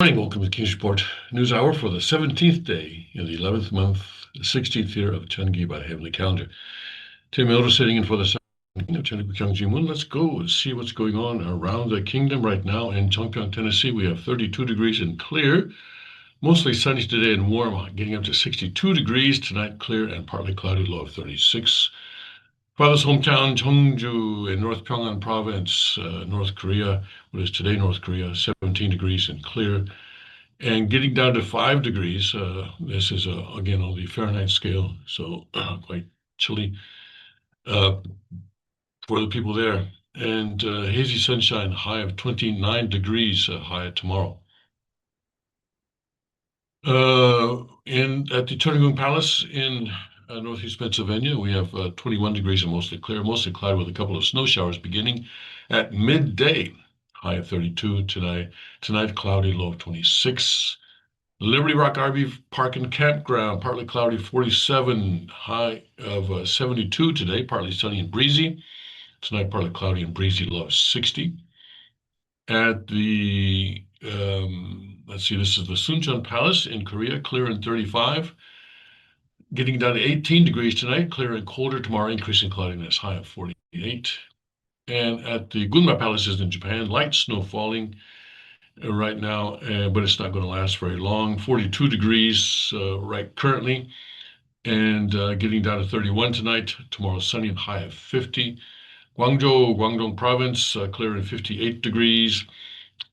Morning, welcome to King's Report News Hour for the 17th day in the 11th month, the 16th year of Chungi by the heavenly calendar. Tim Elder sitting in for the second of Chungi Kyung Moon. Let's go and see what's going on around the kingdom right now. In Chongpyeong, Tennessee, we have 32 degrees and clear. Mostly sunny today and warm, getting up to 62 degrees. Tonight, clear and partly cloudy, low of 36. Father's hometown, Cheongju in North Pyongan Province, North Korea. What is today, North Korea? 17 degrees and clear. And getting down to 5 degrees. This is, again, on the Fahrenheit scale, so quite chilly uh, for the people there. And hazy sunshine, high of 29 degrees, high tomorrow. At the Turning Palace in northeast Pennsylvania, we have 21 degrees and mostly clear, mostly cloudy with a couple of snow showers beginning at midday. High of 32 tonight. Tonight, cloudy, low of 26. Liberty Rock RV Park and Campground, partly cloudy, 47, high of 72 today, partly sunny and breezy. Tonight, partly cloudy and breezy, low of 60. At the, let's see, this is the Suncheon Palace in Korea, clear and 35. Getting down to 18 degrees tonight, clear and colder tomorrow, increasing cloudiness, high of 48. And at the Gunma Palaces in Japan, light snow falling right now, but it's not going to last very long. 42 degrees right currently, and getting down to 31 tonight. Tomorrow, sunny and high of 50. Guangzhou, Guangdong Province, clear and 58 degrees.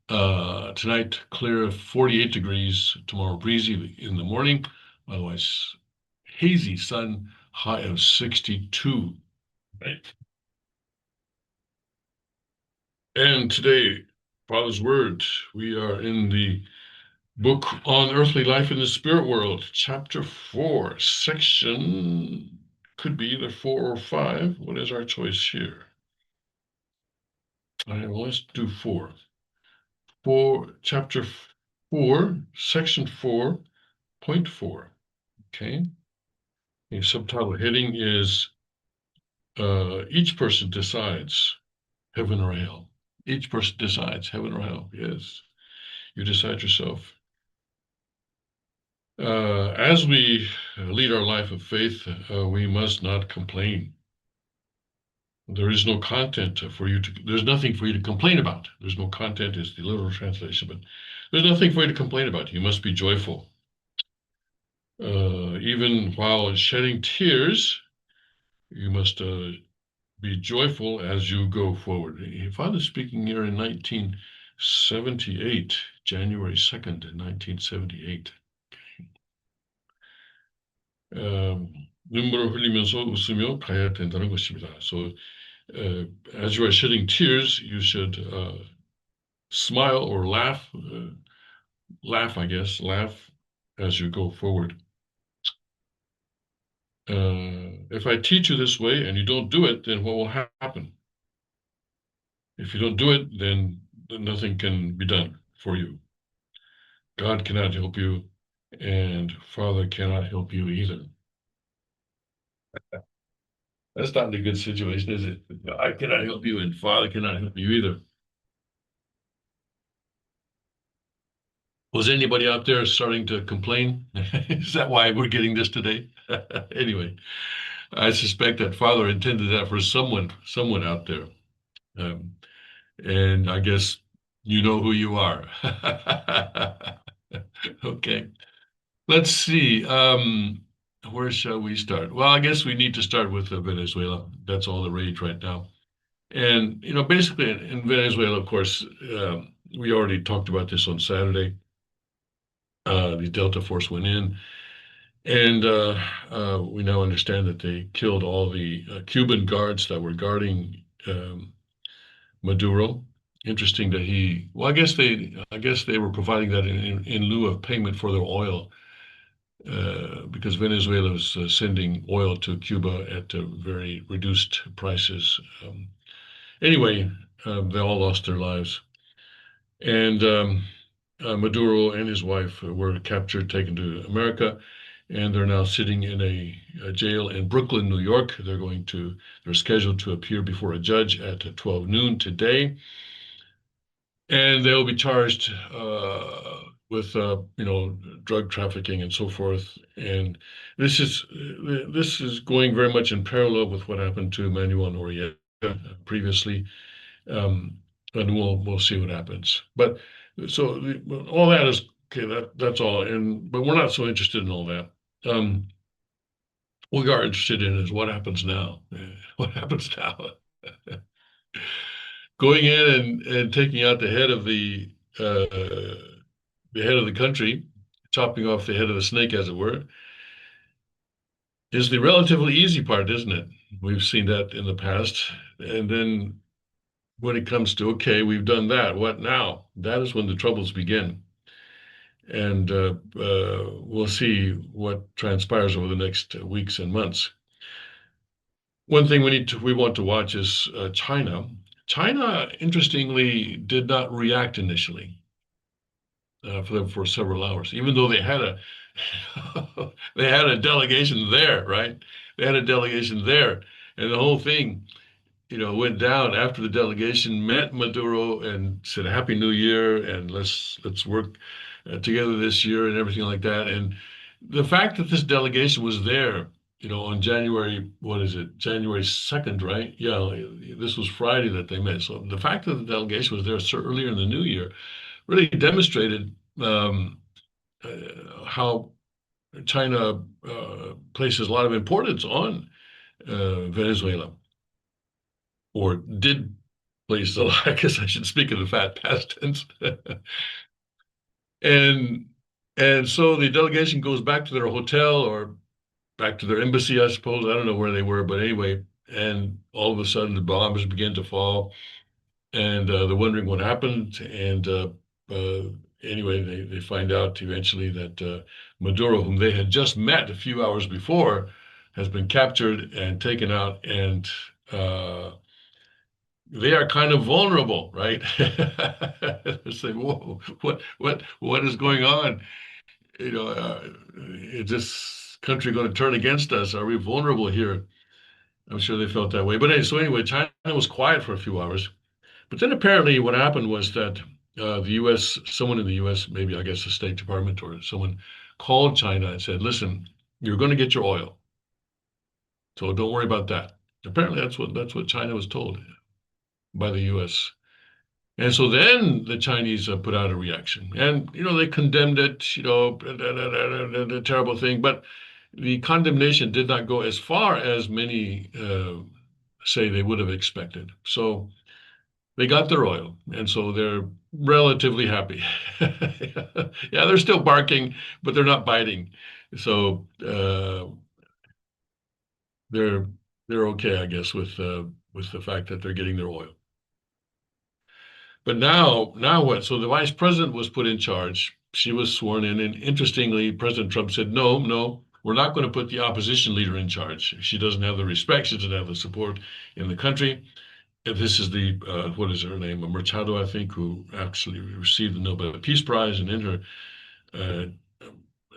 Tonight, clear of 48 degrees. Tomorrow, breezy in the morning. Otherwise, hazy sun, high of 62. Right. And today, Father's Word, we are in the book on earthly life in the spirit world, chapter 4, section could be either 4 or 5. What is our choice here? Let's do 4. Chapter 4, section 4.4. Okay. The subtitle heading is Each Person Decides Heaven or Hell. Each person decides heaven or hell. Yes, you decide yourself. As we lead our life of faith, we must not complain. There is no content for you to, there's nothing for you to complain about. There's no content is the literal translation, but there's nothing for you to complain about. You must be joyful. Even while shedding tears, you must be joyful as you go forward. Father speaking here in 1978, January 2nd, 1978. 눈물을 흘리면서 웃으며 가야 된다는 것입니다. So, as you are shedding tears, you should smile or laugh, I guess, laugh as you go forward. If I teach you this way and you don't do it, then what will happen? If you don't do it, then nothing can be done for you. God cannot help you, and Father cannot help you either. That's not a good situation, is it? I cannot help you, and Father cannot help you either. Was anybody out there starting to complain? Is that why we're getting this today? Anyway, I suspect that Father intended that for someone out there. And I guess you know who you are. Okay. Let's see. Where shall we start? Well, I guess we need to start with Venezuela. That's all the rage right now. And, basically in Venezuela, of course, we already talked about this on Saturday. The Delta Force went in, and we now understand that they killed all the Cuban guards that were guarding Maduro. Interesting that I guess they were providing that in lieu of payment for their oil, because Venezuela was sending oil to Cuba at very reduced prices. Anyway, they all lost their lives, and Maduro and his wife were captured, taken to America, and they're now sitting in a jail in Brooklyn, New York. They're scheduled to appear before a judge at 12 noon today. and they'll be charged with drug trafficking and so forth. And this is going very much in parallel with what happened to Manuel Noriega previously, um, and we'll see what happens. But so all that is okay. That's all. And but we're not so interested in all that. Um, what we are interested in is what happens now. What happens now? Going in and taking out the head of the country, chopping off the head of the snake, as it were, is the relatively easy part, isn't it? We've seen that in the past. And then when it comes to, okay, we've done that, what now? That is when the troubles begin. And we'll see what transpires over the next weeks and months. One thing we want to watch is China. China, interestingly, did not react initially for several hours, even though they had a they had a delegation there, right? They had a delegation there, and the whole thing, went down after the delegation met Maduro and said Happy New Year and let's work together this year and everything like that. And the fact that this delegation was there, on January, what is it, January 2nd, right? Yeah, this was Friday that they met. So the fact that the delegation was there so earlier in the new year really demonstrated how China places a lot of importance on Venezuela, or did place a lot. I guess I should speak in the fat past tense. and and so the delegation goes back to their hotel or back to their embassy, I suppose. I don't know where they were, but anyway. And all of a sudden, the bombs begin to fall, and they're wondering what happened. And uh, anyway, they find out eventually that Maduro, whom they had just met a few hours before, has been captured and taken out, and they are kind of vulnerable, right? They say, "Whoa, what is going on? Is this country going to turn against us? Are we vulnerable here?" I'm sure they felt that way. But anyway, China was quiet for a few hours. But then apparently what happened was that the U.S., someone in the U.S., maybe I guess the State Department or someone called China and said, "Listen, you're going to get your oil, so don't worry about that." Apparently that's what China was told by the U.S. And so then the Chinese put out a reaction, and they condemned it, the terrible thing. But the condemnation did not go as far as many say they would have expected. So they got their oil, and so they're relatively happy. Yeah, they're still barking, but they're not biting. So they're they're okay, I guess, with the fact that they're getting their oil. But now what? So the vice president was put in charge. She was sworn in, and interestingly, President Trump said, "No, no, we're not going to put the opposition leader in charge. She doesn't have the respect. She doesn't have the support in the country." And this is the what is her name, Machado, I think, who actually received the Nobel Peace Prize, and in her uh,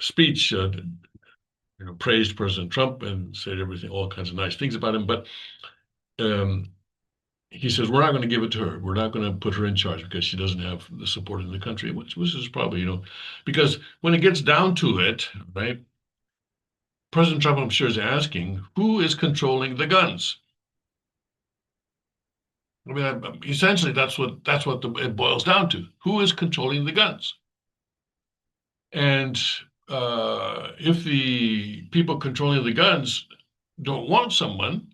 speech, praised President Trump and said everything, all kinds of nice things about him. But um, he says we're not going to give it to her. We're not going to put her in charge because she doesn't have the support in the country, which is probably, because when it gets down to it, right? President Trump, I'm sure, is asking who is controlling the guns. I mean, essentially, that's what it boils down to. Who is controlling the guns? And if the people controlling the guns don't want someone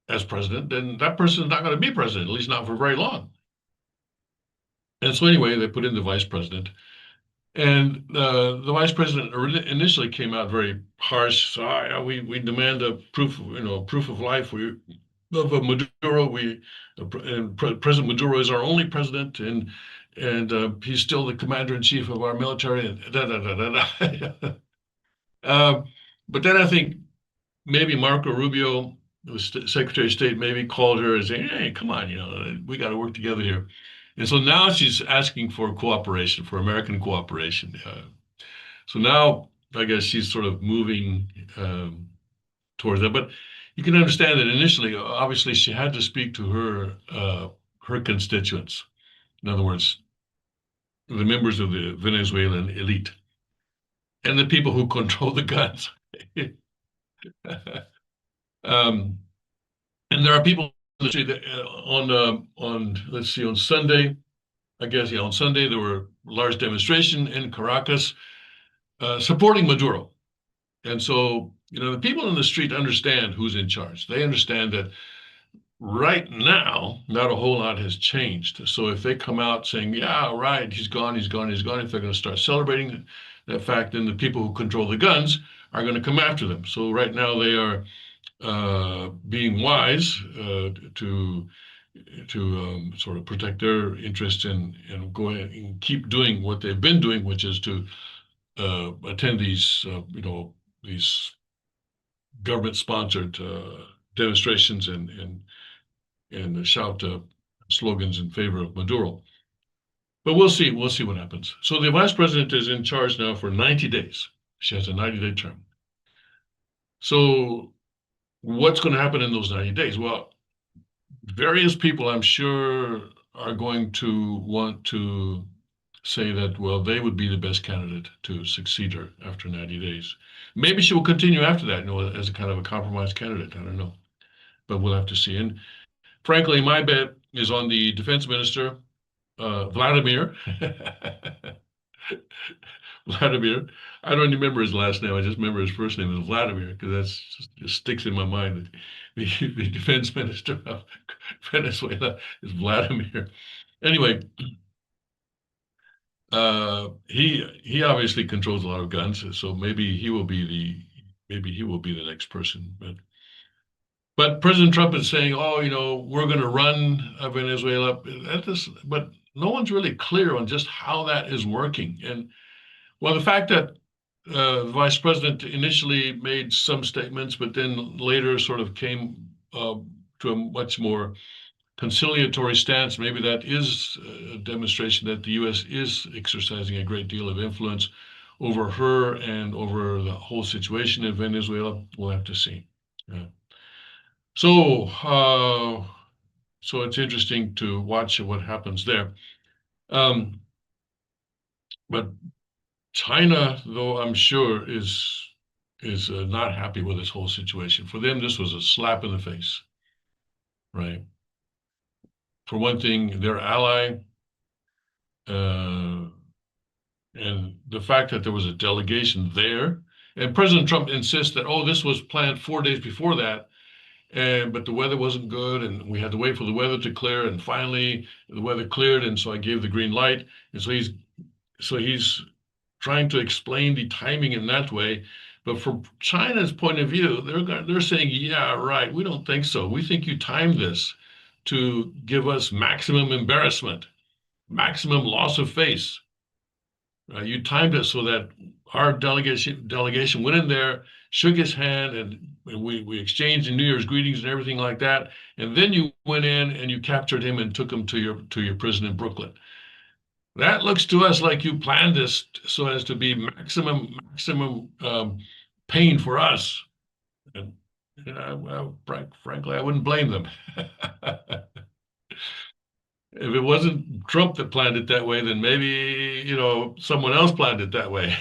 as president, then that person is not going to be president, at least not for very long. And so anyway, they put in the vice president. And the vice president initially came out very harsh. So we demand a proof of life. We of Maduro. President Maduro is our only president, and he's still the commander in chief of our military. And da da da da da. uh, but then I think maybe Marco Rubio, the Secretary of State, maybe called her and saying, "Hey, come on, we got to work together here." And so now she's asking for cooperation, for American cooperation. So now I guess she's sort of moving towards that. But you can understand that initially, obviously, she had to speak to her constituents. In other words, the members of the Venezuelan elite and the people who control the guns. um, and there are people in the street that, on let's see, on Sunday, I guess, yeah, on Sunday there were a large demonstration in Caracas supporting Maduro. And so, the people in the street understand who's in charge. They understand that right now, not a whole lot has changed. So if they come out saying, yeah, right, he's gone, he's gone, he's gone, if they're going to start celebrating that fact, then the people who control the guns are going to come after them. So right now they are being wise to sort of protect their interests and go ahead and keep doing what they've been doing, which is to attend these government-sponsored demonstrations and shout slogans in favor of Maduro. But we'll see. We'll see what happens. So the vice president is in charge now for 90 days. She has a 90-day term. So what's going to happen in those 90 days? Well, various people, I'm sure, are going to want to say that, well, they would be the best candidate to succeed her after 90 days. Maybe she will continue after that, as a kind of a compromise candidate. I don't know, but we'll have to see. And frankly, my bet is on the defense minister, Vladimir. Vladimir. I don't remember his last name. I just remember his first name is Vladimir because that's just sticks in my mind. The defense minister of Venezuela is Vladimir. Anyway, he obviously controls a lot of guns, so maybe he will be the next person. But President Trump is saying, "Oh, we're going to run Venezuela." But no one's really clear on just how that is working. And well, the fact that the vice president initially made some statements, but then later sort of came to a much more conciliatory stance, maybe that is a demonstration that the U.S. is exercising a great deal of influence over her and over the whole situation in Venezuela. We'll have to see. Yeah. So, so it's interesting to watch what happens there. But China, though, I'm sure is not happy with this whole situation. For them, this was a slap in the face, right? For one thing, their ally, uh, and the fact that there was a delegation there, and President Trump insists that, oh, this was planned 4 days before that, but the weather wasn't good, and we had to wait for the weather to clear, and finally the weather cleared, and so I gave the green light, and so he's trying to explain the timing in that way. But from China's point of view, they're saying, yeah, right. We don't think so. We think you timed this to give us maximum embarrassment, maximum loss of face. You timed it so that our delegation went in there, shook his hand, and we exchanged New Year's greetings and everything like that. And then you went in and you captured him and took him to your prison in Brooklyn. That looks to us like you planned this so as to be maximum pain for us. And frankly, I wouldn't blame them. If it wasn't Trump that planned it that way, then maybe, someone else planned it that way.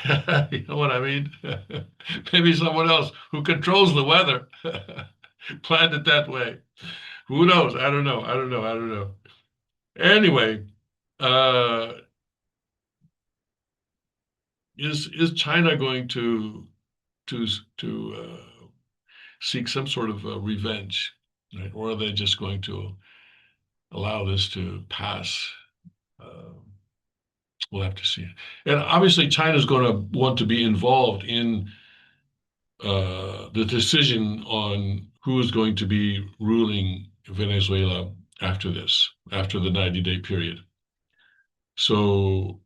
You know what I mean? Maybe someone else who controls the weather planned it that way. Who knows? I don't know. I don't know. I don't know. Anyway, uh, is China going to seek some sort of revenge, right? Or are they just going to allow this to pass? Uh, we'll have to see. And obviously, China is going to want to be involved in the decision on who is going to be ruling Venezuela after this, after the 90-day period. So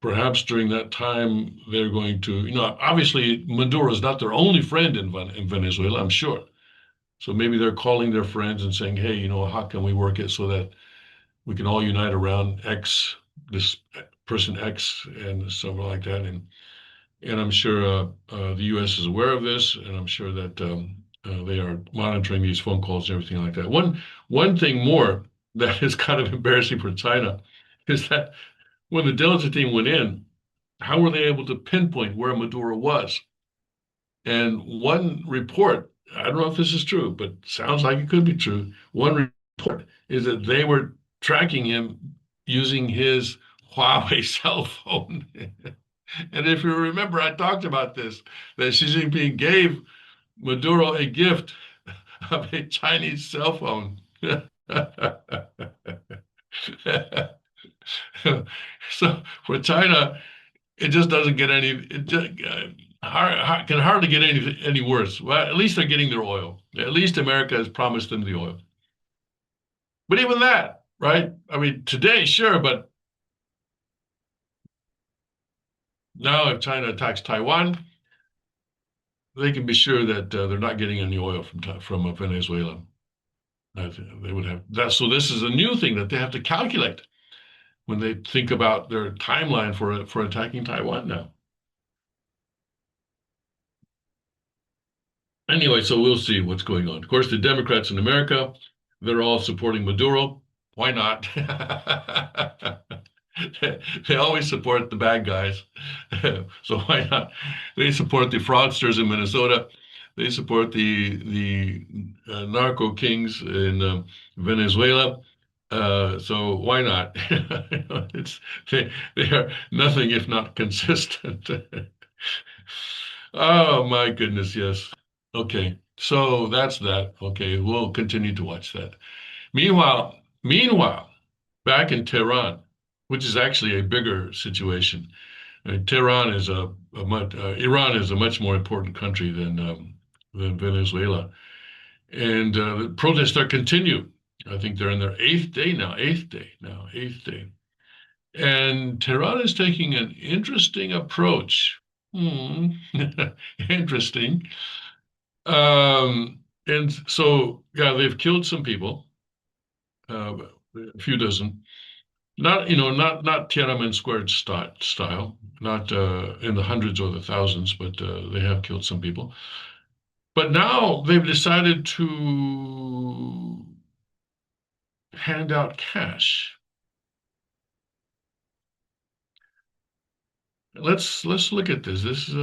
perhaps during that time, they're going to, obviously Maduro is not their only friend in Venezuela, I'm sure. So maybe they're calling their friends and saying, hey, how can we work it so that we can all unite around this person X and something like that. And I'm sure the U.S. is aware of this, and I'm sure that they are monitoring these phone calls and everything like that. One thing more that is kind of embarrassing for China is that when the diligence team went in, how were they able to pinpoint where Maduro was? And one report, I don't know if this is true, but sounds like it could be true. One report is that they were tracking him using his Huawei cell phone. And if you remember, I talked about this, that Xi Jinping gave Maduro a gift of a Chinese cell phone. So for China, it just doesn't get any, it just, can hardly get any worse. Well, at least they're getting their oil. At least America has promised them the oil. But even that, right? I mean, today, sure, but now if China attacks Taiwan, they can be sure that they're not getting any oil from Venezuela. They would have that. So this is a new thing that they have to calculate when they think about their timeline for attacking Taiwan now. Anyway, so we'll see what's going on. Of course, the Democrats in America, they're all supporting Maduro. Why not? They always support the bad guys. So why not? They support the fraudsters in Minnesota. They support the narco kings in Venezuela. So why not? It's they are nothing if not consistent. Oh my goodness, yes. Okay, so that's that. Okay, we'll continue to watch that. Meanwhile, back in Tehran, which is actually a bigger situation. Tehran is a much, Iran is a much more important country than Venezuela, and the protests are continue. I think they're in their eighth day, and Tehran is taking an interesting approach. Hmm. Interesting. And so, yeah, they've killed some people, a few dozen. Not, not Tiananmen Square style, not in the hundreds or the thousands, but they have killed some people. But now they've decided to hand out cash. Let's look at this. This is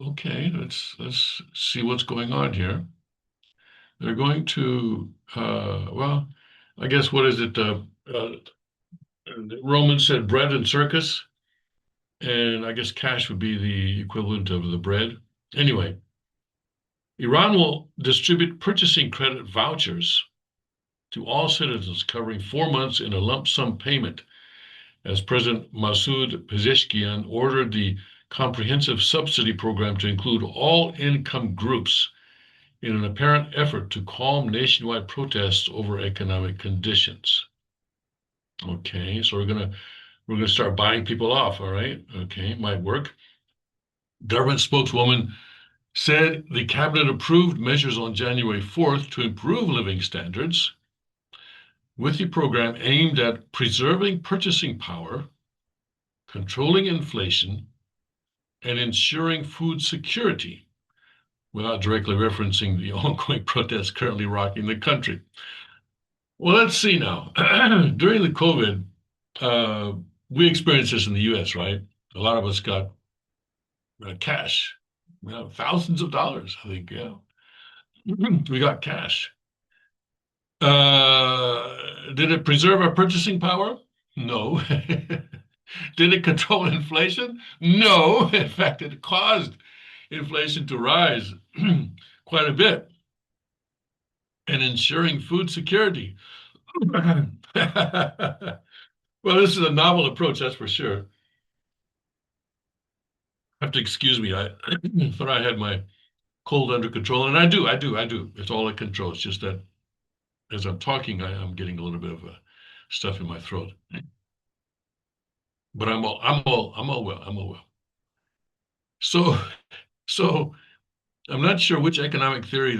okay. Let's see what's going on here. They're going to well, I guess what is it? The Romans said bread and circus, and I guess cash would be the equivalent of the bread. Anyway, Iran will distribute purchasing credit vouchers to all citizens covering 4 months in a lump sum payment, as President Masoud Pezeshkian ordered the comprehensive subsidy program to include all income groups in an apparent effort to calm nationwide protests over economic conditions. Okay, so we're gonna start buying people off, all right? Okay, might work. Government spokeswoman said the cabinet approved measures on January 4th to improve living standards with the program aimed at preserving purchasing power, controlling inflation, and ensuring food security without directly referencing the ongoing protests currently rocking the country. Well, let's see now. During the COVID, uh, we experienced this in the US, right? A lot of us got cash, thousands of dollars, I think, yeah. We got cash. Did it preserve our purchasing power? No. Did it control inflation? No. In fact, it caused inflation to rise quite a bit and ensuring food security. Well, this is a novel approach, that's for sure. Have to excuse me. I thought I had my cold under control, and I do. It's all in control. It's just that as I'm talking, I'm getting a little bit of stuff in my throat. But I'm all well. I'm all well. So, so I'm not sure which economic theory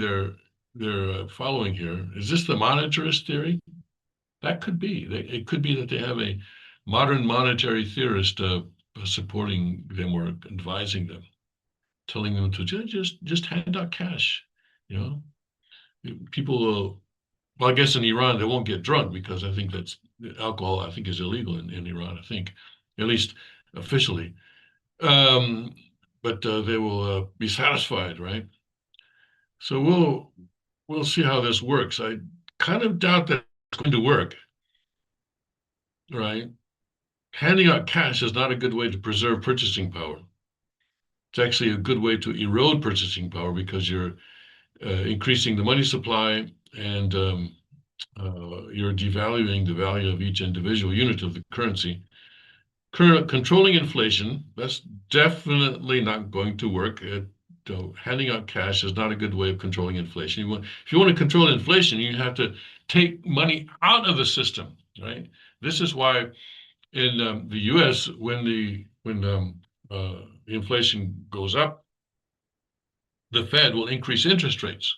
they're following here. Is this the monetarist theory? That could be. It could be that they have a modern monetary theorist supporting them or advising them, telling them to just hand out cash. You know, people will. Well, I guess in Iran they won't get drunk because I think that's alcohol, I think, is illegal in Iran. I think, at least officially. Um, but they will be satisfied, right? So we'll see how this works. I kind of doubt that it's going to work, right? Handing out cash is not a good way to preserve purchasing power. It's actually a good way to erode purchasing power because you're increasing the money supply and you're devaluing the value of each individual unit of the currency. Controlling inflation, that's definitely not going to work. Handing out cash is not a good way of controlling inflation. If you want to control inflation, you have to take money out of the system, right? This is why in the U.S., when inflation goes up, the Fed will increase interest rates.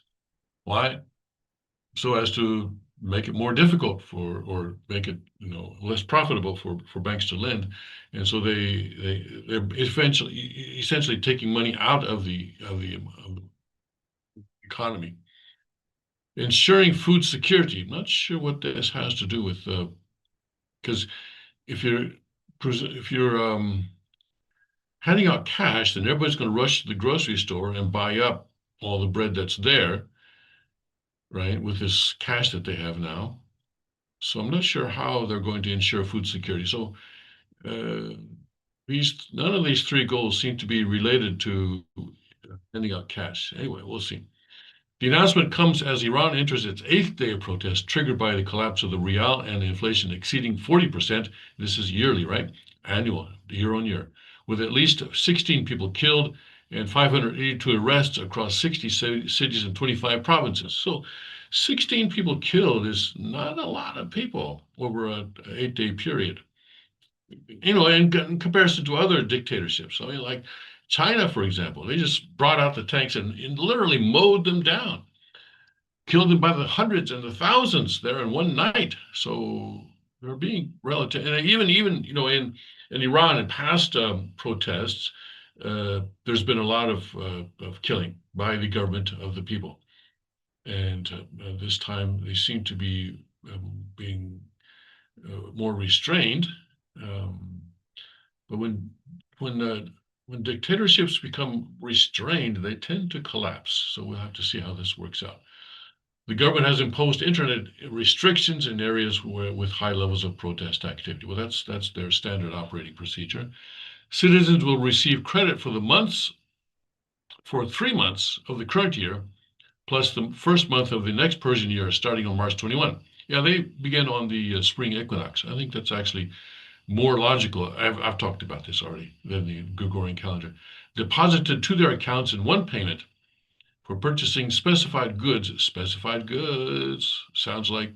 Why? So as to make it more difficult for, or make it, less profitable for banks to lend. And so they're essentially taking money out of the economy. Ensuring food security. I'm not sure what this has to do with, because if you're if you're handing out cash, then everybody's going to rush to the grocery store and buy up all the bread that's there, right, with this cash that they have now. So I'm not sure how they're going to ensure food security. So uh, these none of these three goals seem to be related to handing out cash. Anyway, we'll see. The announcement comes as Iran enters its eighth day of protest, triggered by the collapse of the rial and inflation exceeding 40%. This is yearly, right? Annual, year on year, with at least 16 people killed and 582 arrests across 60 cities and 25 provinces. So 16 people killed is not a lot of people over an 8 day period. In comparison to other dictatorships. I mean, like China, for example, they just brought out the tanks and literally mowed them down, killed them by the hundreds and the thousands there in one night. So they're being relative, and even in Iran in past protests, there's been a lot of killing by the government of the people, and this time they seem to be being more restrained. Um, but when uh, when dictatorships become restrained, they tend to collapse. So we'll have to see how this works out. The government has imposed internet restrictions in areas with high levels of protest activity. Well, that's their standard operating procedure. Citizens will receive credit for 3 months of the current year, plus the first month of the next Persian year, starting on March 21. Yeah, they begin on the spring equinox. I think that's actually more logical. I've talked about this already than the Gregorian calendar. Deposited to their accounts in one payment for purchasing specified goods. Specified goods sounds like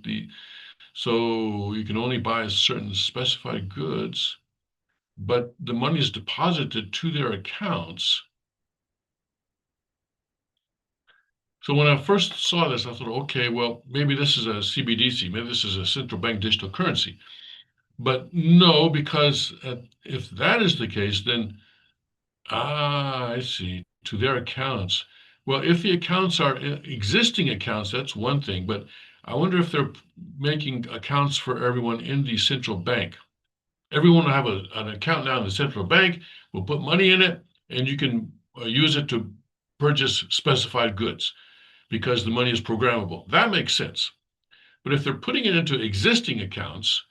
so you can only buy certain specified goods, but the money is deposited to their accounts. So when I first saw this, I thought, okay, well, maybe this is a CBDC, maybe this is a central bank digital currency. But no, because if that is the case, then I see. To their accounts. Well, if the accounts are existing accounts, that's one thing, but I wonder if they're making accounts for everyone in the central bank. Everyone will have an account now in the central bank, will put money in it, and you can use it to purchase specified goods because the money is programmable. That makes sense. But if they're putting it into existing accounts,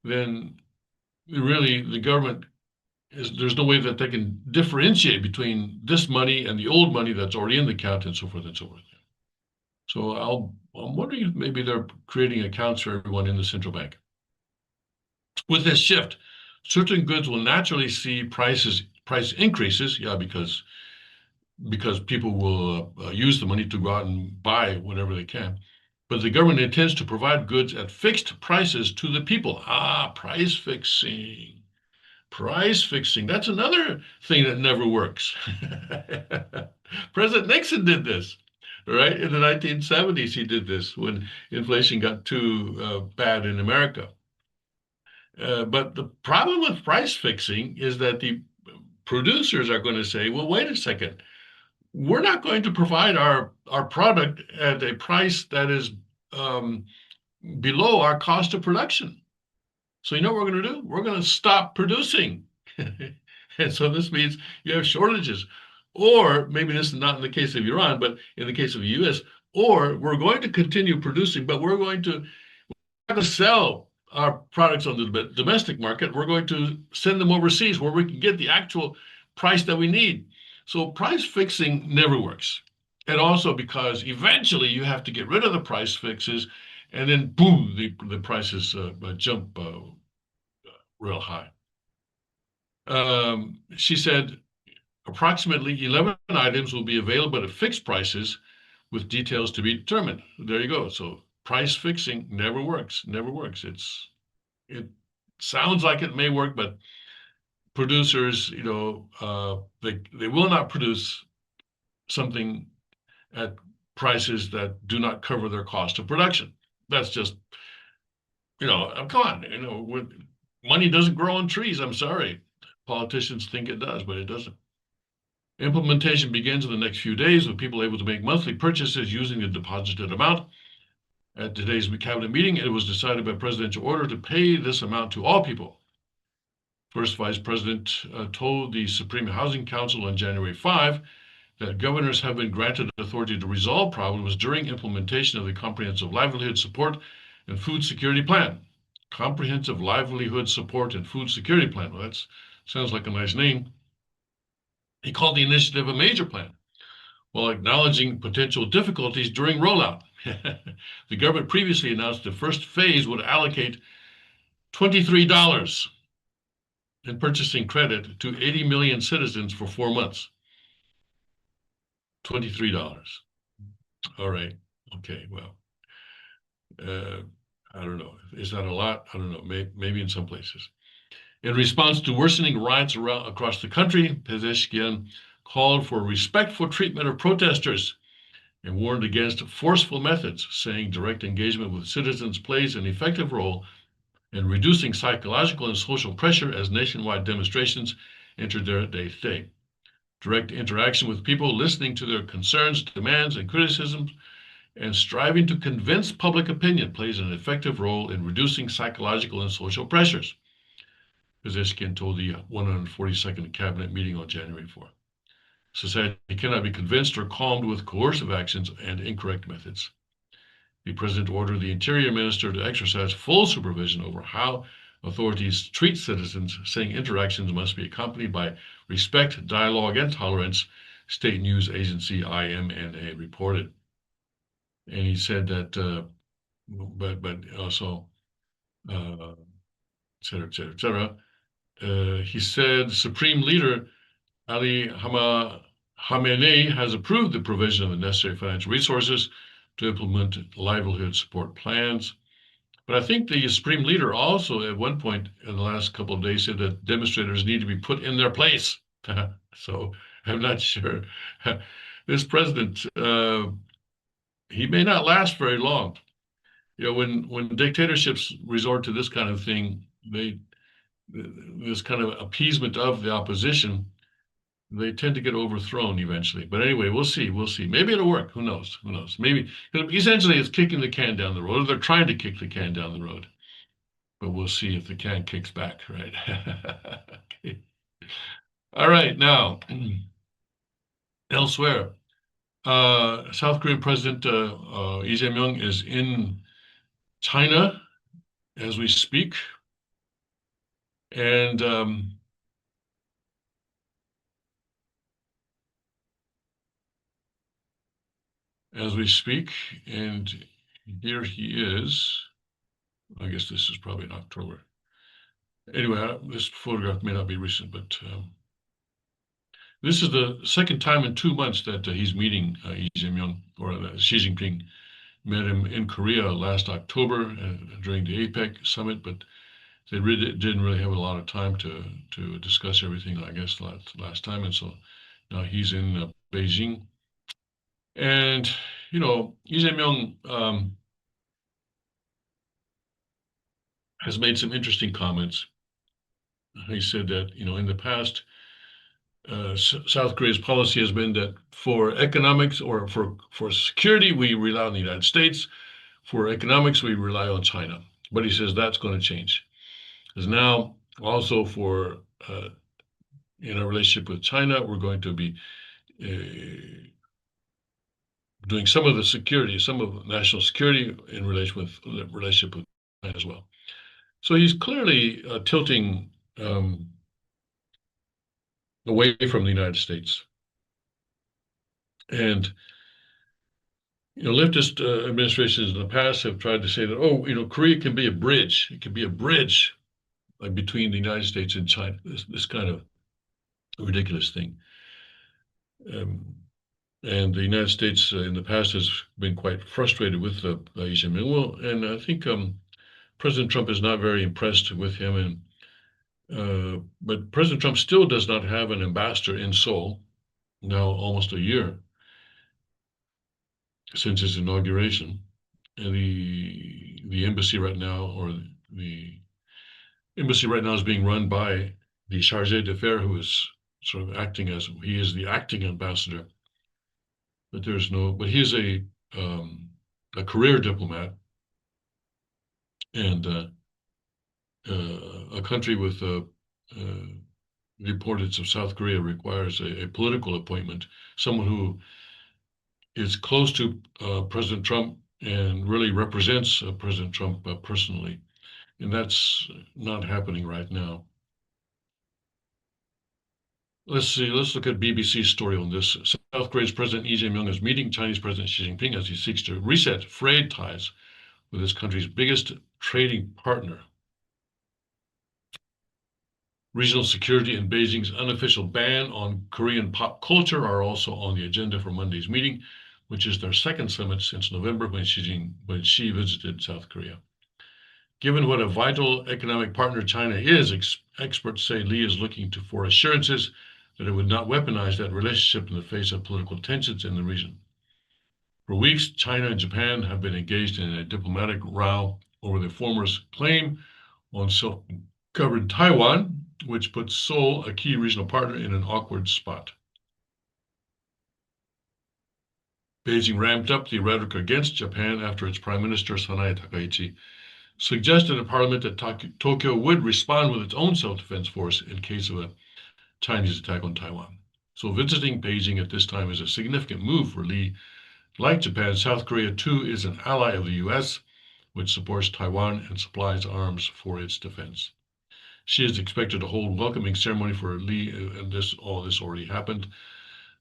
then really the government there's no way that they can differentiate between this money and the old money that's already in the account and so forth and so forth. So I'm wondering if maybe they're creating accounts for everyone in the central bank. With this shift, certain goods will naturally see price increases. Yeah, because people will use the money to go out and buy whatever they can. But the government intends to provide goods at fixed prices to the people. Price fixing. Price fixing. That's another thing that never works. President Nixon did this, right? In the 1970s, he did this when inflation got too bad in America. But the problem with price fixing is that the producers are going to say, well, wait a second. We're not going to provide our product at a price that is below our cost of production. So you know what we're going to do? We're going to stop producing. And so this means you have shortages. Or maybe this is not in the case of Iran, but in the case of the US, or we're going to continue producing, but we're going to not going to sell our products on the domestic market. We're going to send them overseas where we can get the actual price that we need. So price fixing never works. And also because eventually you have to get rid of the price fixes, and then boom, the prices jump real high. She said approximately 11 items will be available at fixed prices with details to be determined. There you go. So price fixing never works. Never works. It sounds like it may work, but producers, they will not produce something at prices that do not cover their cost of production. That's just, come on, money doesn't grow on trees. I'm sorry. Politicians think it does, but it doesn't. Implementation begins in the next few days with people able to make monthly purchases using the deposited amount. At today's cabinet meeting, it was decided by presidential order to pay this amount to all people. First Vice President told the Supreme Housing Council on January 5 that governors have been granted authority to resolve problems during implementation of the Comprehensive Livelihood Support and Food Security Plan. Comprehensive Livelihood Support and Food Security Plan. Well, that sounds like a nice name. He called the initiative a major plan, while acknowledging potential difficulties during rollout. The government previously announced the first phase would allocate $23 in purchasing credit to 80 million citizens for 4 months. $23. All right. Okay. Well, uh, I don't know. Is that a lot? I don't know. Maybe in some places. In response to worsening riots across the country, Pezeshkian called for respectful treatment of protesters and warned against forceful methods, saying direct engagement with citizens plays an effective role in reducing psychological and social pressure as nationwide demonstrations enter their day-to-day. Direct interaction with people, listening to their concerns, demands, and criticisms, and striving to convince public opinion plays an effective role in reducing psychological and social pressures, Pezeshkian told the 142nd Cabinet meeting on January 4. Society cannot be convinced or calmed with coercive actions and incorrect methods. The president ordered the interior minister to exercise full supervision over how authorities treat citizens, saying interactions must be accompanied by respect, dialogue, and tolerance, state news agency IMNA reported. And he said that, but also, et cetera, et cetera, et cetera. He said Supreme Leader Ali Khamenei has approved the provision of the necessary financial resources to implement livelihood support plans. But I think the Supreme Leader also, at one point in the last couple of days, said that demonstrators need to be put in their place. So I'm not sure. This president, he may not last very long. When dictatorships resort to this kind of thing, this kind of appeasement of the opposition, they tend to get overthrown eventually. But anyway, we'll see. We'll see. Maybe it'll work. Who knows? Who knows? Maybe essentially it's kicking the can down the road, or they're trying to kick the can down the road. But we'll see if the can kicks back, right? Okay. All right. Now, elsewhere, South Korean President Lee Jae-myung is in China as we speak. And as we speak, and here he is. I guess this is probably in October. Anyway, this photograph may not be recent, but this is the second time in 2 months that he's meeting Lee Jae-myung, or Xi Jinping met him in Korea last October during the APEC summit, but they didn't really have a lot of time to discuss everything, I guess, last time. And so now he's in Beijing. And, Lee Jae-myung has made some interesting comments. He said that, in the past, South Korea's policy has been that for economics or for security, we rely on the United States. For economics, we rely on China. But he says that's going to change. Because now also for in our relationship with China, we're going to be doing some of the security, some of national security in relation with the relationship with China as well. So he's clearly tilting away from the United States. And leftist administrations in the past have tried to say that, oh, Korea can be a bridge. It can be a bridge like between the United States and China. This kind of ridiculous thing. And the United States in the past has been quite frustrated with Xi Jinping. Well, and I think President Trump is not very impressed with him. But President Trump still does not have an ambassador in Seoul, now almost a year since his inauguration. And the embassy right now, or the embassy right now, is being run by the chargé d'affaires, who is sort of acting as he is the acting ambassador. But he is a career diplomat, and a country with the importance of South Korea requires a political appointment, someone who is close to President Trump and really represents President Trump personally. And that's not happening right now. Let's see, let's look at BBC's story on this. South Korea's President Lee Jae-myung is meeting Chinese President Xi Jinping as he seeks to reset frayed ties with his country's biggest trading partner. Regional security and Beijing's unofficial ban on Korean pop culture are also on the agenda for Monday's meeting, which is their second summit since November when Xi visited South Korea. Given what a vital economic partner China is, experts say Lee is looking for assurances that it would not weaponize that relationship in the face of political tensions in the region. For weeks, China and Japan have been engaged in a diplomatic row over the former's claim on self-governed Taiwan, which puts Seoul, a key regional partner, in an awkward spot. Beijing ramped up the rhetoric against Japan after its Prime Minister Sanae Takaichi suggested in Parliament that Tokyo would respond with its own self-defense force in case of a Chinese attack on Taiwan. So visiting Beijing at this time is a significant move for Lee. Like Japan, South Korea too is an ally of the U.S., which supports Taiwan and supplies arms for its defense. She is expected to hold welcoming ceremony for Lee, and all this already happened.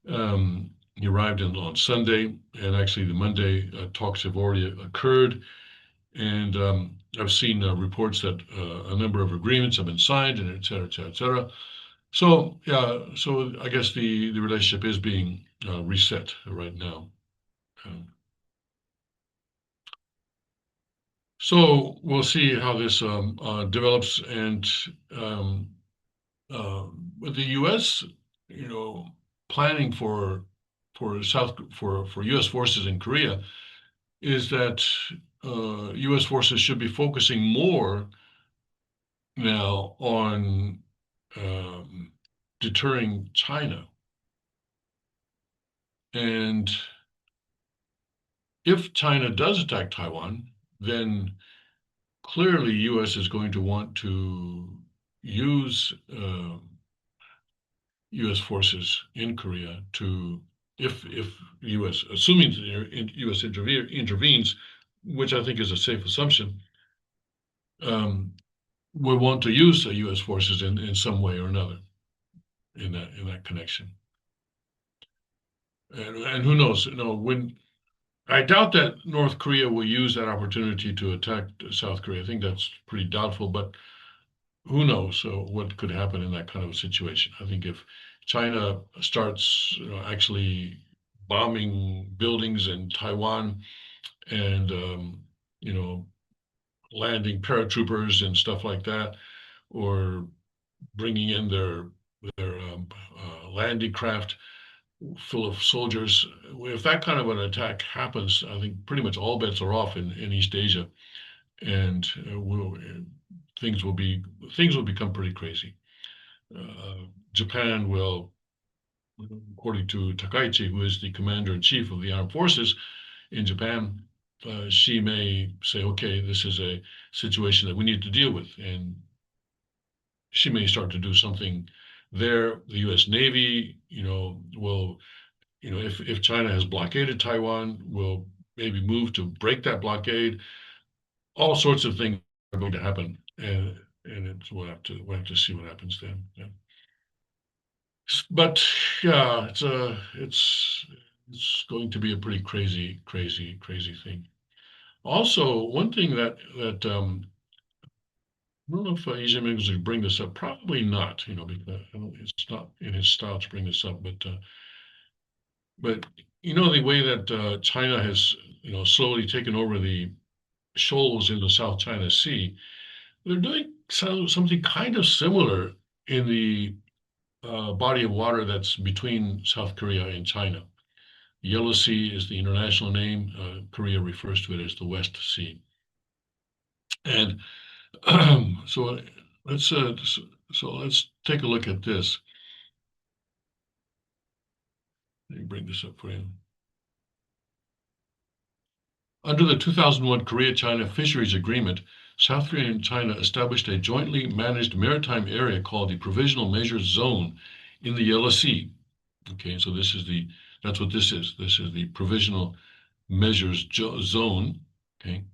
He arrived on Sunday, and actually the Monday talks have already occurred. And I've seen reports that a number of agreements have been signed, and et cetera, et cetera, et cetera. So I guess the relationship is being reset right now. So we'll see how this develops, and with the U.S., planning for U.S. forces in Korea is that U.S. forces should be focusing more now on deterring China. And if China does attack Taiwan, then clearly U.S. is going to want to use U.S. forces in Korea to, if U.S. assuming U.S. intervenes, which I think is a safe assumption, will want to use the U.S. forces in some way or another in that connection. And who knows? When I doubt that North Korea will use that opportunity to attack South Korea. I think that's pretty doubtful, but who knows what could happen in that kind of a situation. I think if China starts actually bombing buildings in Taiwan and landing paratroopers and stuff like that, or bringing in their landing craft full of soldiers. If that kind of an attack happens, I think pretty much all bets are off in East Asia, and things will become pretty crazy. Japan will, according to Takaichi, who is the commander in chief of the armed forces in Japan, she may say, okay, this is a situation that we need to deal with, and she may start to do something there. The U.S. Navy, will, if China has blockaded Taiwan, will maybe move to break that blockade. All sorts of things are going to happen, and we'll have to see what happens then. Yeah. But yeah, it's going to be a pretty crazy, crazy, crazy thing. Also, one thing that I don't know if Xi Jinping is going to bring this up. Probably not, because it's not in his style to bring this up. But the way that China has slowly taken over the shoals in the South China Sea, they're doing something kind of similar in the body of water that's between South Korea and China. Yellow Sea is the international name. Korea refers to it as the West Sea. And so let's uh, so let's take a look at this. Let me bring this up for you. Under the 2001 Korea-China Fisheries Agreement, South Korea and China established a jointly managed maritime area called the Provisional Measures Zone in the Yellow Sea. Okay, so that's what this is. This is the Provisional Measures Zone. Okay,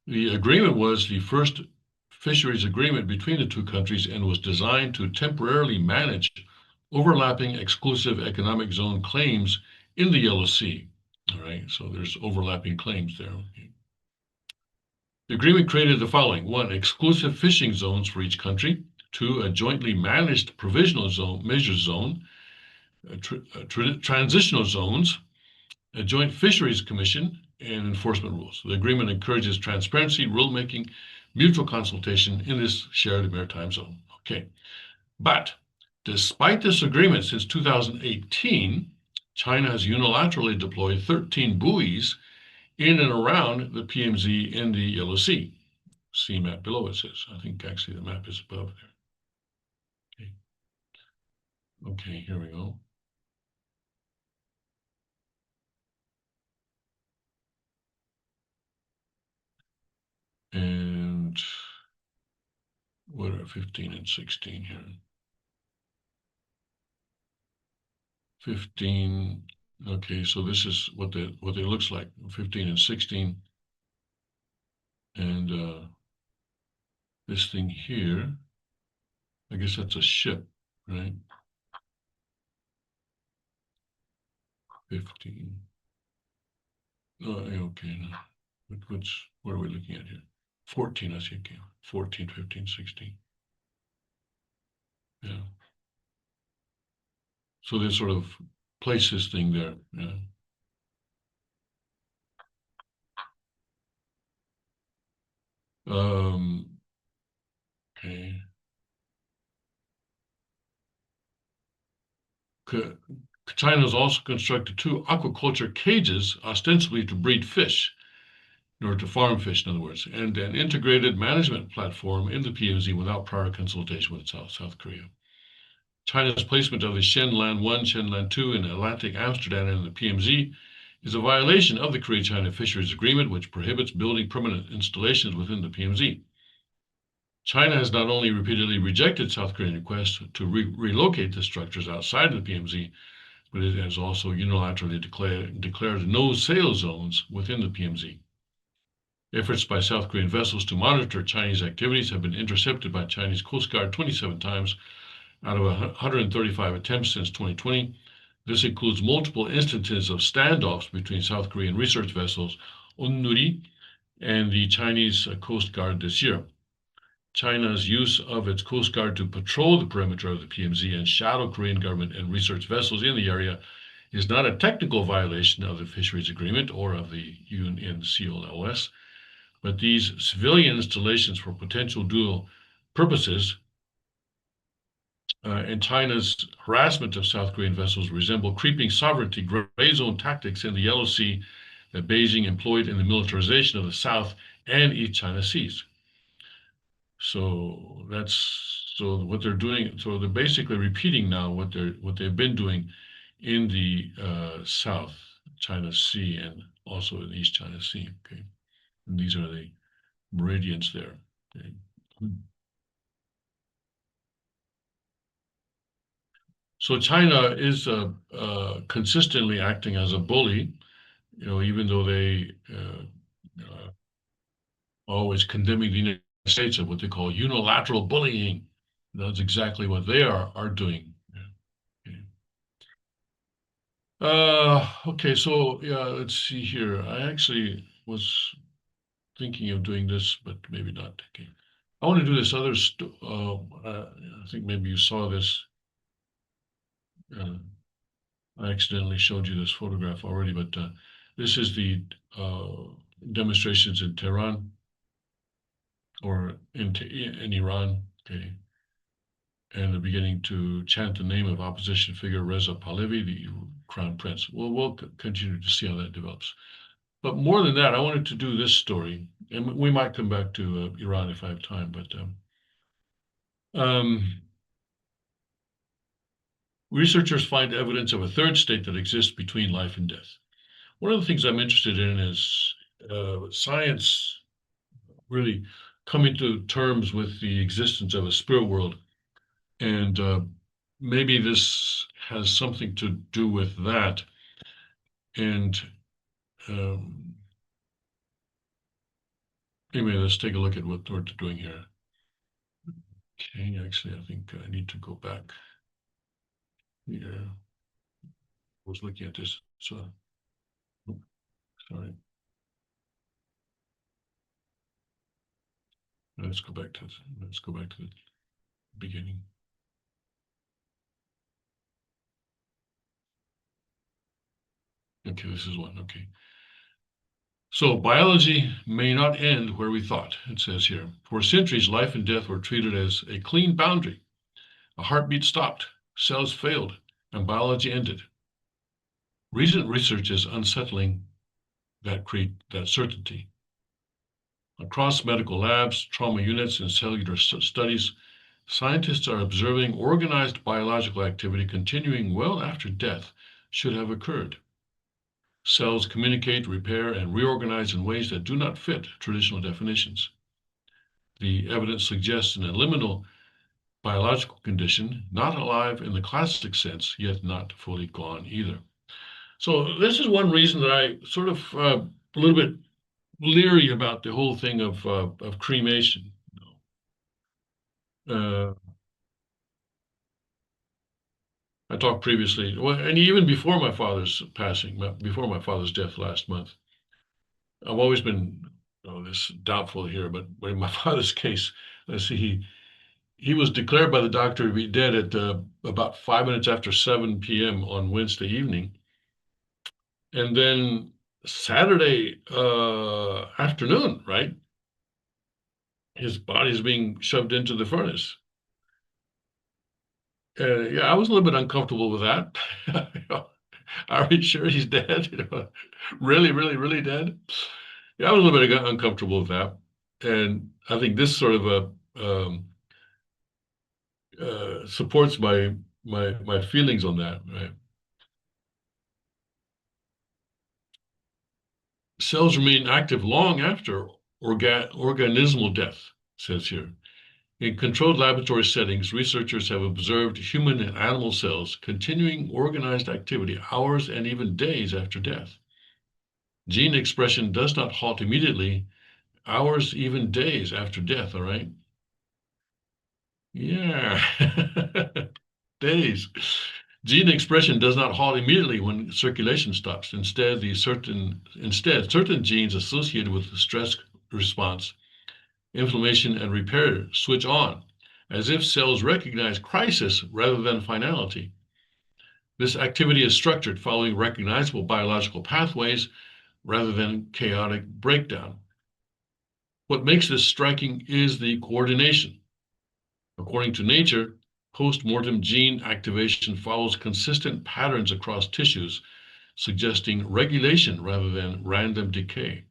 the agreement was the first fisheries agreement between the two countries and was designed to temporarily manage overlapping exclusive economic zone claims in the Yellow Sea. All right, so there's overlapping claims there. The agreement created the following: one, exclusive fishing zones for each country; two, a jointly managed provisional zone, measure zone; transitional zones; a joint fisheries commission; and enforcement rules. The agreement encourages transparency, rulemaking, mutual consultation in this shared maritime zone. Okay, but despite this agreement, since 2018, China has unilaterally deployed 13 buoys in and around the PMZ in the Yellow Sea. See map below, it says. I think actually the map is above there. Okay, okay, here we go. And what are 15 and 16 here? 15. Okay, so this is what it looks like. 15 and 16. And this thing here, I guess that's a ship, right? 15. Oh, okay. Now, what are we looking at here? 14, I see. Okay. 14, 15, 16. Yeah. So they sort of place this thing there. Yeah. Um, okay. China has also constructed two aquaculture cages, ostensibly to breed fish, or to farm fish, in other words, and an integrated management platform in the PMZ without prior consultation with South Korea. China's placement of the Shenlan 1, Shenlan 2 in Atlantic Amsterdam and the PMZ is a violation of the Korea-China Fisheries Agreement, which prohibits building permanent installations within the PMZ. China has not only repeatedly rejected South Korean requests to relocate the structures outside of the PMZ, but it has also unilaterally declared no sail zones within the PMZ. Efforts by South Korean vessels to monitor Chinese activities have been intercepted by Chinese Coast Guard 27 times out of 135 attempts since 2020. This includes multiple instances of standoffs between South Korean research vessels Onnuri and the Chinese Coast Guard this year. China's use of its Coast Guard to patrol the perimeter of the PMZ and shadow Korean government and research vessels in the area is not a technical violation of the fisheries agreement or of the UNCLOS, but these civilian installations for potential dual purposes and China's harassment of South Korean vessels resemble creeping sovereignty gray zone tactics in the Yellow Sea that Beijing employed in the militarization of the South and East China Seas. So what they're doing. So they're basically repeating now what they've been doing in the South China Sea and also in East China Sea. Okay, and these are the meridians there. Okay. So China is consistently acting as a bully, even though they always condemning the United States of what they call unilateral bullying. That's exactly what they are doing. Okay. Okay, so yeah, let's see here. I actually was thinking of doing this, but maybe not. Okay. I want to do this other. I think maybe you saw this. Uh, I accidentally showed you this photograph already, but this is the uh, demonstrations in Tehran or in Iran. Okay, and they're beginning to chant the name of opposition figure Reza Pahlavi, the crown prince. Well, we'll continue to see how that develops. But more than that, I wanted to do this story, and we might come back to Iran if I have time. But um, researchers find evidence of a third state that exists between life and death. One of the things I'm interested in is science really coming to terms with the existence of a spirit world, and maybe this has something to do with that. And um, anyway, let's take a look at what we're doing here. Okay, actually, I think I need to go back. Yeah, I was looking at this. So, sorry. Let's go back to the beginning. Okay, this is one. Okay. So biology may not end where we thought, it says here. For centuries, life and death were treated as a clean boundary. A heartbeat stopped, cells failed, and biology ended. Recent research is unsettling that certainty. Across medical labs, trauma units, and cellular studies, scientists are observing organized biological activity continuing well after death should have occurred. Cells communicate, repair, and reorganize in ways that do not fit traditional definitions. The evidence suggests an liminal biological condition, not alive in the classic sense, yet not fully gone either. So this is one reason that I sort of a little bit leery about the whole thing of cremation. Uh, I talked previously, well, and even before my father's passing, before my father's death last month, I've always been this doubtful here, but in my father's case, let's see, he was declared by the doctor to be dead at about 5 minutes after 7 p.m. on Wednesday evening. And then Saturday afternoon, right? His body's being shoved into the furnace. Yeah, I was a little bit uncomfortable with that. Are we sure he's dead? Really, really, really dead? Yeah, I was a little bit uncomfortable with that. And I think this sort of supports my feelings on that, right? Cells remain active long after organismal death, says here. In controlled laboratory settings, researchers have observed human and animal cells continuing organized activity hours and even days after death. Gene expression does not halt immediately, hours, even days after death, all right? Yeah, days. Gene expression does not halt immediately when circulation stops. Instead, certain genes associated with the stress response, inflammation, and repair switch on, as if cells recognize crisis rather than finality. This activity is structured following recognizable biological pathways rather than chaotic breakdown. What makes this striking is the coordination. According to nature, post-mortem gene activation follows consistent patterns across tissues, suggesting regulation rather than random decay.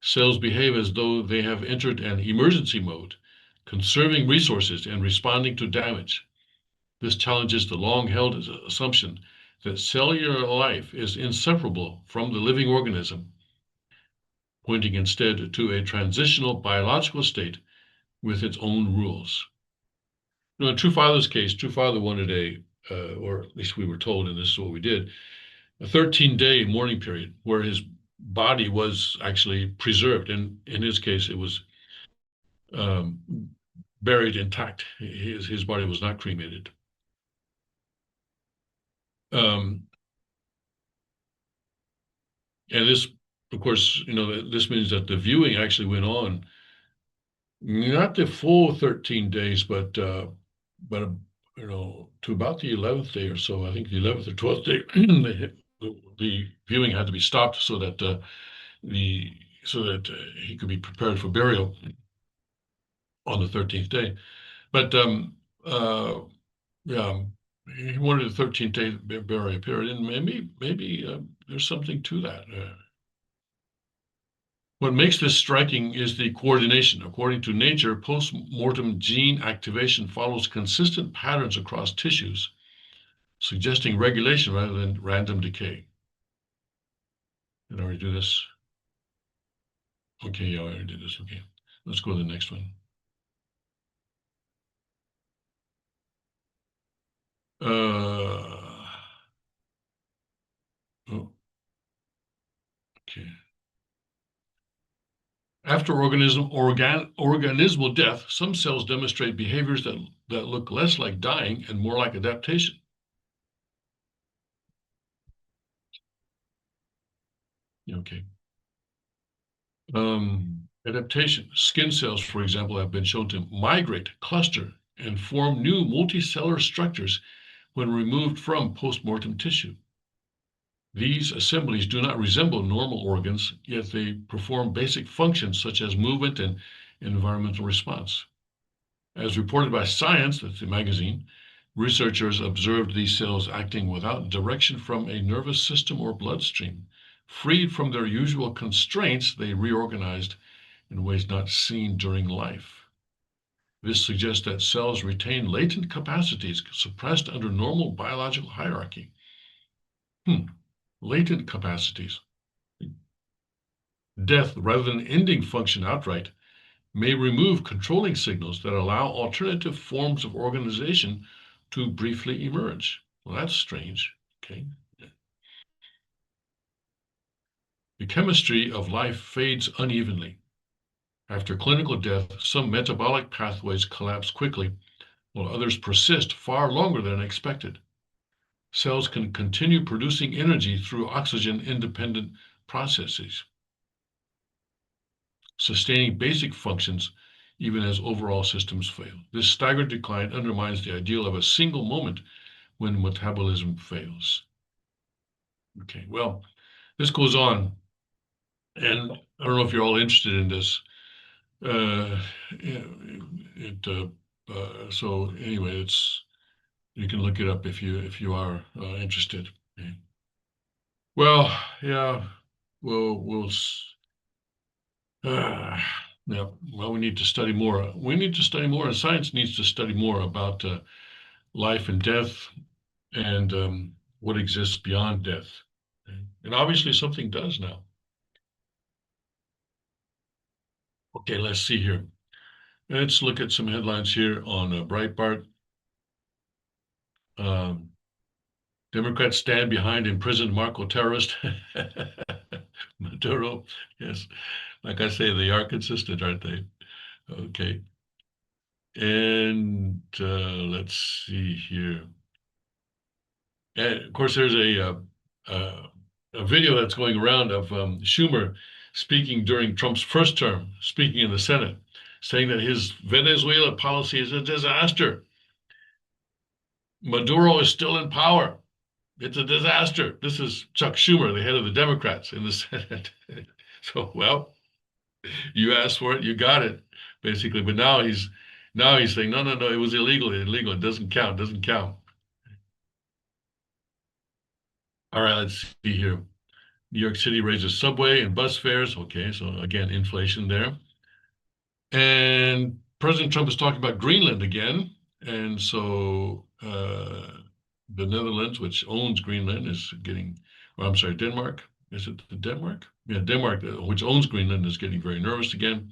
Cells behave as though they have entered an emergency mode, conserving resources and responding to damage. This challenges the long-held assumption that cellular life is inseparable from the living organism, pointing instead to a transitional biological state with its own rules. In True Father's case, True Father wanted or at least we were told, and this is what we did, a 13-day mourning period where his body was actually preserved. And in his case, it was um, buried intact. His body was not cremated. Um, and this, of course, this means that the viewing actually went on not the full 13 days, but to about the 11th day or so. I think the 11th or 12th day, the viewing had to be stopped the so that he could be prepared for burial on the 13th day. But yeah, he wanted a 13-day burial period, and maybe there's something to that. What makes this striking is the coordination. According to nature, post-mortem gene activation follows consistent patterns across tissues, suggesting regulation rather than random decay. Did I already do this? Okay, yeah, I already did this. Okay, let's go to the next one. Uh, oh, okay. After organismal death, some cells demonstrate behaviors that look less like dying and more like adaptation. Okay. Adaptation. Skin cells, for example, have been shown to migrate, cluster, and form new multicellular structures when removed from postmortem tissue. These assemblies do not resemble normal organs, yet they perform basic functions such as movement and environmental response. As reported by Science, that's the magazine, researchers observed these cells acting without direction from a nervous system or bloodstream. Freed from their usual constraints, they reorganized in ways not seen during life. This suggests that cells retain latent capacities suppressed under normal biological hierarchy. Latent capacities. Death, rather than ending function outright, may remove controlling signals that allow alternative forms of organization to briefly emerge. Well, that's strange. Okay. The chemistry of life fades unevenly. After clinical death, some metabolic pathways collapse quickly, while others persist far longer than expected. Cells can continue producing energy through oxygen-independent processes, sustaining basic functions even as overall systems fail. This staggered decline undermines the ideal of a single moment when metabolism fails. Okay, well, this goes on, and I don't know if you're all interested in this. Yeah, so anyway, you can look it up if you are interested. Okay. Well, yeah, we'll uh, yeah. Well, we need to study more. We need to study more, and science needs to study more about life and death and what exists beyond death. Okay. And obviously, something does now. Okay, let's see here. Let's look at some headlines here on Breitbart. Um, Democrats stand behind imprisoned Marco terrorist. Maduro, yes. Like I say, they are consistent, aren't they? Okay. And let's see here. And of course, there's a video that's going around of Schumer speaking during Trump's first term, speaking in the Senate, saying that his Venezuela policy is a disaster. Maduro is still in power. It's a disaster. This is Chuck Schumer, the head of the Democrats in the Senate. So, well, you asked for it, you got it, basically. But now he's saying, no, no, no, it was illegal, illegal. It doesn't count, doesn't count. All right, let's see here. New York City raises subway and bus fares. Okay, so again, inflation there. And President Trump is talking about Greenland again. And so the Netherlands, which owns Greenland, is getting, or I'm sorry, Denmark. Is it the Denmark? Yeah, Denmark, which owns Greenland, is getting very nervous again.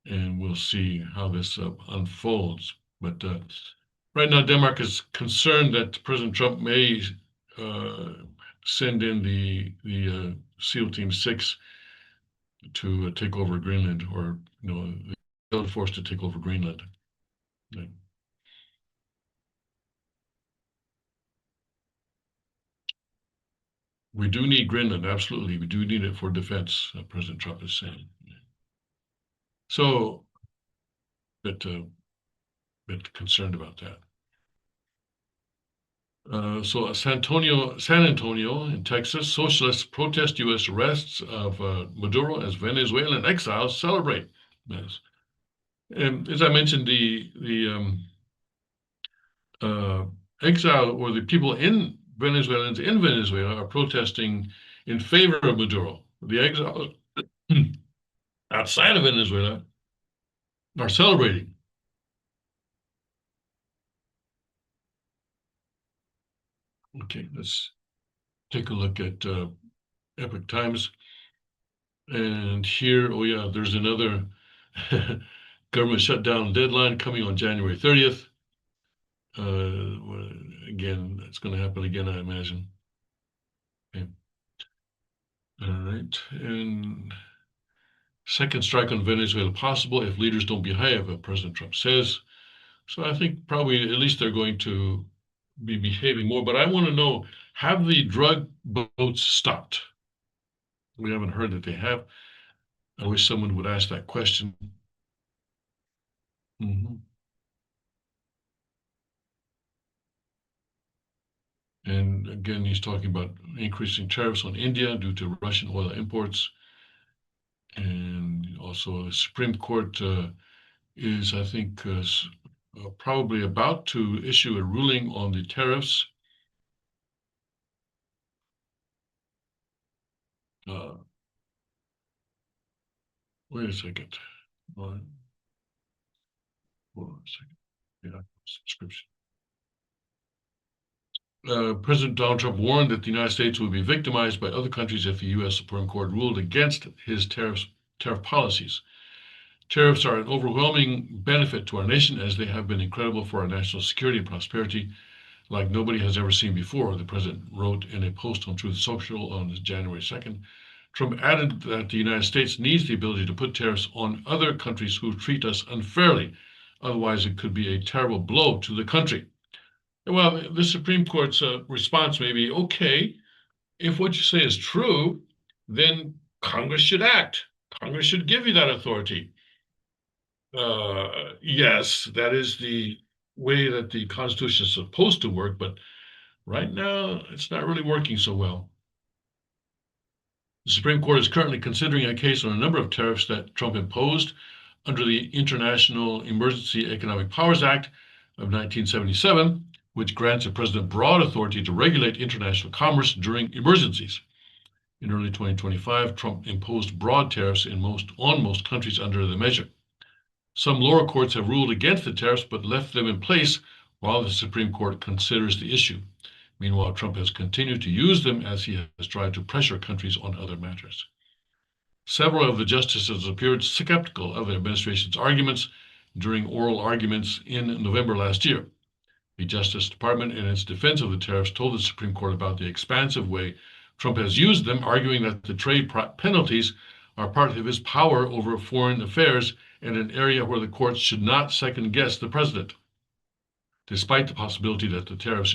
And we'll see how this unfolds. But Right now, Denmark is concerned that President Trump may uh, send in the SEAL Team 6 to take over Greenland, or the other force to take over Greenland. Yeah. We do need Greenland, absolutely. We do need it for defense, President Trump is saying. So, bit concerned about that. So San Antonio in Texas, socialists protest U.S. arrests of Maduro as Venezuelan exiles celebrate. Yes. And as I mentioned, the uh, exile or the people in Venezuelans in Venezuela are protesting in favor of Maduro. The exiles outside of Venezuela are celebrating. Okay, let's take a look at Epoch Times. And here, oh yeah, there's another government shutdown deadline coming on January 30th. Again, it's going to happen again, I imagine. Okay. All right. And second strike on Venezuela possible if leaders don't behave, President Trump says. So I think probably at least they're going to be behaving more. But I want to know, have the drug boats stopped? We haven't heard that they have. I wish someone would ask that question. Mhm. And again, he's talking about increasing tariffs on India due to Russian oil imports. And also, the Supreme Court is, I think, probably about to issue a ruling on the tariffs. Uh, Wait a second. Hold on a second. Yeah, subscription. President Donald Trump warned that the United States would be victimized by other countries if the U.S. Supreme Court ruled against his tariff policies. Tariffs are an overwhelming benefit to our nation as they have been incredible for our national security and prosperity like nobody has ever seen before, the president wrote in a post on Truth Social on January 2nd. Trump added that the United States needs the ability to put tariffs on other countries who treat us unfairly. Otherwise, it could be a terrible blow to the country. Well, the Supreme Court's response may be okay, if what you say is true, then Congress should act. Congress should give you that authority. Yes, that is the way that the Constitution is supposed to work, but right now it's not really working so well. The Supreme Court is currently considering a case on a number of tariffs that Trump imposed under the International Emergency Economic Powers Act of 1977, which grants the president broad authority to regulate international commerce during emergencies. In early 2025, Trump imposed broad tariffs on most countries under the measure. Some lower courts have ruled against the tariffs but left them in place while the Supreme Court considers the issue. Meanwhile, Trump has continued to use them as he has tried to pressure countries on other matters. Several of the justices appeared skeptical of the administration's arguments during oral arguments in November last year. The Justice Department, in its defense of the tariffs, told the Supreme Court about the expansive way Trump has used them, arguing that the trade penalties are part of his power over foreign affairs and an area where the courts should not second guess the president. Despite the possibility that the tariffs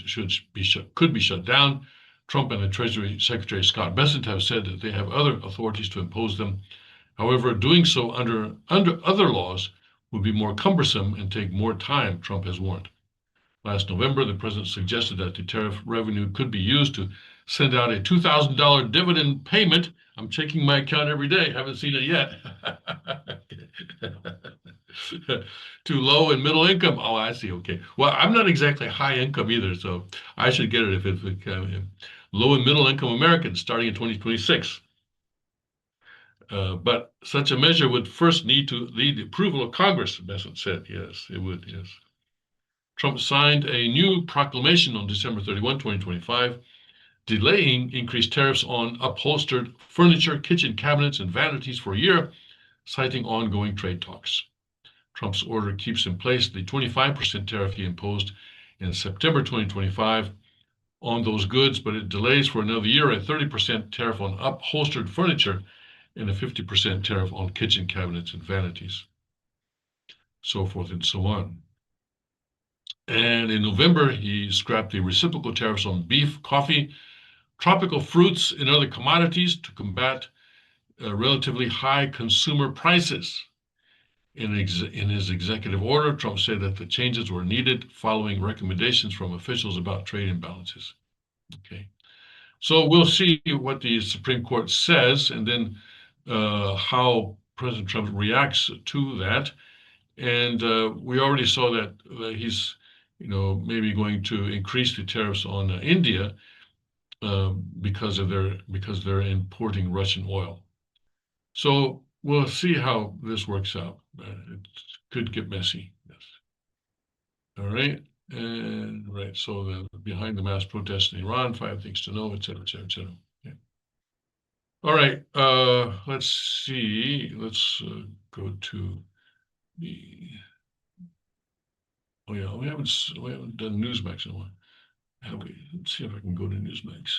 could be shut down, Trump and the Treasury Secretary Scott Bessent have said that they have other authorities to impose them. However, doing so under other laws would be more cumbersome and take more time, Trump has warned. Last November, the president suggested that the tariff revenue could be used to send out a $2,000 dividend payment. I'm checking my account every day, haven't seen it yet. To low and middle income. Oh, I see. Okay. Well, I'm not exactly high income either, so I should get it if it's low and middle income Americans starting in 2026. But such a measure would first need the approval of Congress, Bessent said. Yes, it would. Yes. Trump signed a new proclamation on December 31, 2025, delaying increased tariffs on upholstered furniture, kitchen cabinets, and vanities for a year, citing ongoing trade talks. Trump's order keeps in place the 25% tariff he imposed in September 2025 on those goods, but it delays for another year a 30% tariff on upholstered furniture and a 50% tariff on kitchen cabinets and vanities, so forth and so on. And in November, he scrapped the reciprocal tariffs on beef, coffee, tropical fruits, and other commodities to combat relatively high consumer prices. In his executive order, Trump said that the changes were needed following recommendations from officials about trade imbalances. Okay. So we'll see what the Supreme Court says and then how President Trump reacts to that. And we already saw that he's, maybe going to increase the tariffs on India because they're importing Russian oil. So we'll see how this works out. It could get messy. Yes. All right. And right. So behind the mass protests in Iran, 5 things to know, et cetera, et cetera, et cetera. Yeah. All right. Let's see. Let's go to the. Oh yeah, we haven't done Newsmax in a while, have we? Let's see if I can go to Newsmax.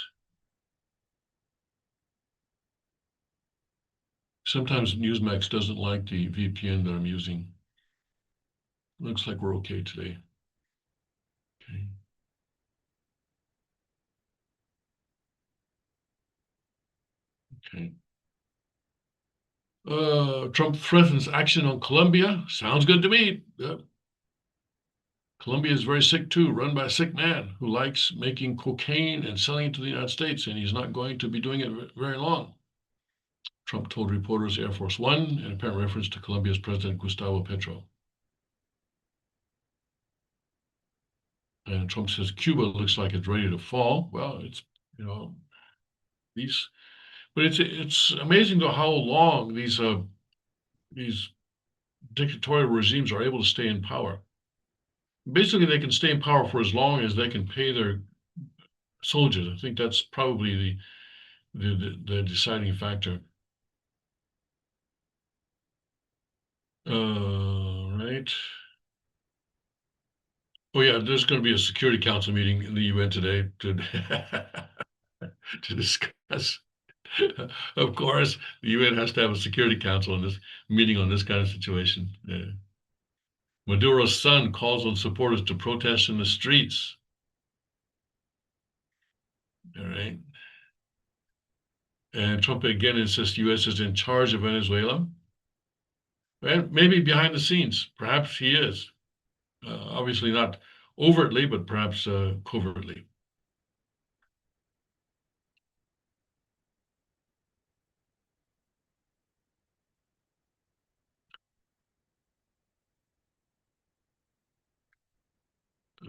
Sometimes Newsmax doesn't like the VPN that I'm using. Looks like we're okay today. Okay. Okay. Trump threatens action on Colombia. Sounds good to me. Colombia is very sick too, run by a sick man who likes making cocaine and selling it to the United States, and he's not going to be doing it very long. Trump told reporters Air Force One, in apparent reference to Colombia's President Gustavo Petro. And Trump says Cuba looks like it's ready to fall. Well, it's these, but it's amazing though how long these dictatorial regimes are able to stay in power. Basically, they can stay in power for as long as they can pay their soldiers. I think that's probably the deciding factor. Right. Oh yeah, there's going to be a Security Council meeting in the UN today to to discuss. Of course, the UN has to have a Security Council in this meeting on this kind of situation. Yeah. Maduro's son calls on supporters to protest in the streets. All right. And Trump again insists U.S. is in charge of Venezuela. And maybe behind the scenes, perhaps he is. Obviously not overtly, but perhaps covertly.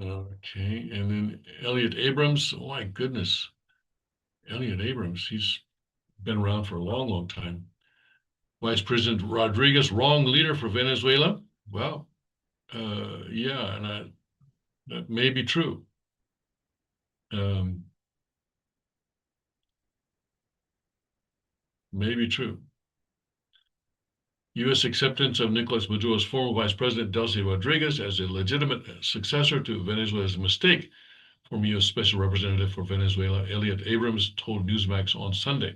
Okay, and then Elliot Abrams. Oh my goodness, Elliot Abrams. He's been around for a long, long time. Vice President Rodriguez, wrong leader for Venezuela. Well, yeah, and that may be true. Um, may be true. U.S. acceptance of Nicolas Maduro's former Vice President Delcy Rodriguez as a legitimate successor to Venezuela is a mistake, former U.S. Special Representative for Venezuela Elliot Abrams told Newsmax on Sunday.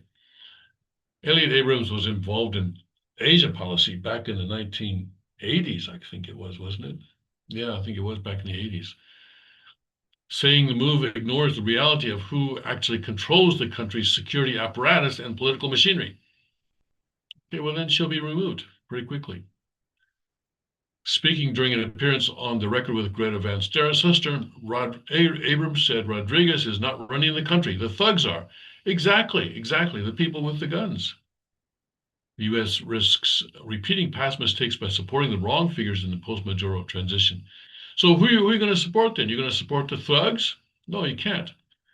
Elliot Abrams was involved in Asia policy back in the 1980s, I think it was, wasn't it? Yeah, I think it was back in the 80s. Saying the move ignores the reality of who actually controls the country's security apparatus and political machinery. Okay, well, then she'll be removed pretty quickly. Speaking during an appearance on the record with Greta Van Staren's sister, Abrams said Rodriguez is not running the country. The thugs are. Exactly, the people with the guns. The U.S. risks repeating past mistakes by supporting the wrong figures in the post-Maduro transition. So who are you going to support then? You're going to support the thugs? No, you can't.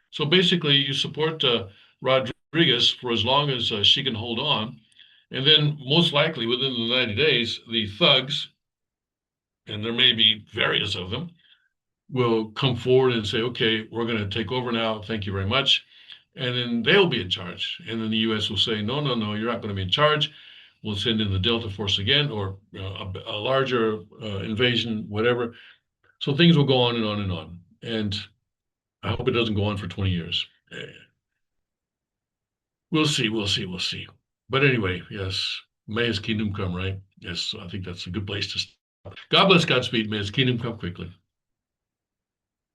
So basically, you support Rodriguez for as long as she can hold on. And then most likely within the 90 days, the thugs, and there may be various of them, will come forward and say, okay, we're going to take over now. Thank you very much. And then they'll be in charge. And then the U.S. will say, no, you're not going to be in charge. will send in the Delta Force again, or a larger invasion, whatever. So things will go on and on and on. And I hope it doesn't go on for 20 years. We'll see, we'll see, we'll see. But anyway, yes, may his kingdom come, right? Yes, I think that's a good place to start. God bless, Godspeed. May his kingdom come quickly.